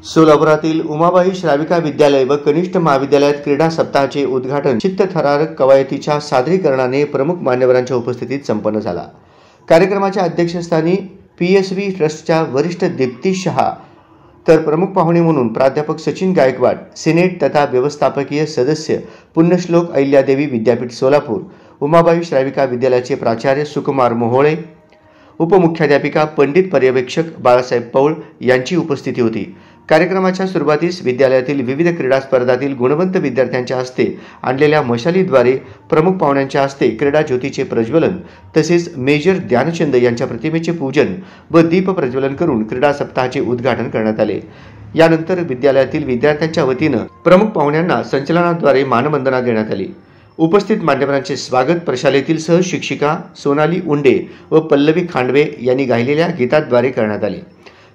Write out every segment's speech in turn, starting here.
सोलापुरातील उमाबाई श्राविका विद्यालय व कनिष्ठ महाविद्यालयात क्रीडा सप्ताहाचे उद्घाटन चित्तथरारक कवायतीच्या सादरीकरणाने प्रमुख मान्यवरांच्या उपस्थितीत संपन्न झाला। कार्यक्रमाच्या अध्यक्षस्थानी पीएसवी ट्रस्टच्या वरिष्ठ दीप्ती शहा तर प्रमुख पाहुणे म्हणून प्राध्यापक सचिन गायकवाड, सिनेट तथा व्यवस्थापकीय सदस्य पुण्यश्लोक अहिल्यादेवी विद्यापीठ सोलापूर, उमाबाई श्राविका विद्यालयाचे प्राचार्य सुकुमार मोहोळे, उपमुख्याध्यापिका पंडित पर्यवेक्षक बाळासाहेब पौळ यांची उपस्थिती होती। कार्यक्रमाच्या सुरुवातीस विद्यालयातील विविध क्रीडा स्पर्धातील गुणवंत विद्यार्थ्यांच्या हस्ते आणलेल्या मशालीद्वारे प्रमुख पाहुण्यांच्या हस्ते क्रीडा ज्योतीचे प्रज्वलन तसेच मेजर ध्यानचंद यांच्या प्रतिमेचे पूजन व दीप प्रज्वलन करून क्रीडा सप्ताहाचे उद्घाटन करण्यात आले। यानंतर विद्यालयातील विद्यार्थ्यांच्या वतीने प्रमुख पाहुण्यांना संचलनाद्वारे मानवंदना देण्यात आली। उपस्थित मान्यवरांचे स्वागत प्रशालेतील सहशिक्षिका सोनाली उंडे व पल्लवी खांडवे यांनी गायलेल्या गीताद्वारे करण्यात आले।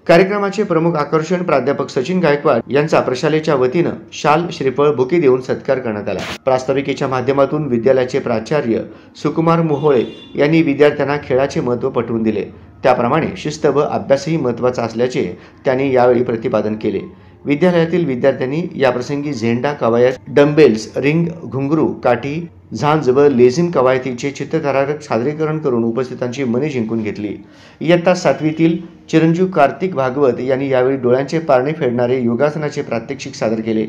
कार्यक्रमाचे प्रमुख आकर्षण प्राध्यापक सचिन गायकवाड यांचा प्रशालेच्या वतीने शाल श्रीफळ बुके देऊन सत्कार करण्यात आला। प्रास्ताविकेच्या माध्यमातून विद्यालयाचे प्राचार्य सुकुमार मोहोळे यांनी विद्यार्थ्यांना खेळाचे महत्त्व पटवून दिले। त्याप्रमाणे शिस्त व अभ्यासही महत्त्वाचा असल्याचे त्यांनी यावेळी प्रतिपादन केले। विद्यालयातील विद्यार्थ्यांनी याप्रसंगी झेंडा कवायत, डंबेल्स, रिंग, घुंगरू, काठी, झांज व लेझिम कवायतीचे चित्तथरारक सादरीकरण करून उपस्थितांची मने जिंकून घेतली। इयत्ता 7वीतील चिरंजीव कार्तिक भागवत यांनी यावेळी डोळ्यांचे पारणे फेडणारे योगासनाचे प्रात्यक्षिक सादर केले।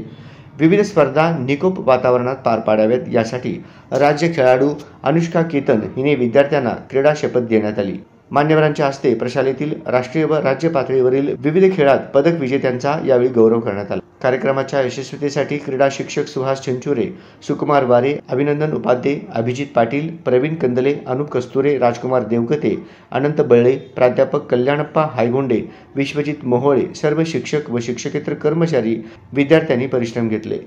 विविध स्पर्धा निकोप वातावरणात पार पाडाव्यात यासाठी राज्य खेळाडू अनुष्का केतन हिने विद्यार्थ्यांना क्रीडा शपथ देण्यात आली। मान्यवरांच्या हस्ते प्रशालेतील राष्ट्रीय व राज्य पातळीवरील विविध खेळात पदक विजेत्यांचा यावेळी गौरव करण्यात आला। कार्यक्रमाच्या यशस्वीतेसाठी क्रीडा शिक्षक सुहास चिंचुरे, सुकुमार वारे, अभिनंदन उपाध्ये, अभिजित पाटील, प्रवीण कंदले, अनुप कस्तुरे, राजकुमार देवकते, अनंत बळळे, प्राध्यापक कल्याणप्पा हायगोंडे, विश्वजित मोहोळे, सर्व शिक्षक व शिक्षकेतर कर्मचारी विद्यार्थ्यांनी परिश्रम घेतले।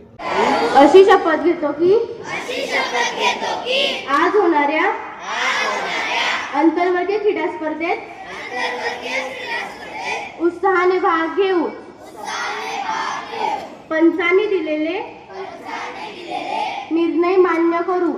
अशी शपथ घेतो की आज होणाऱ्या आंतरवर्गीय क्रीडा स्पर्धेत उत्साहाने भाग घेऊन पंचांनी दिलेले निर्णय मान्य करू।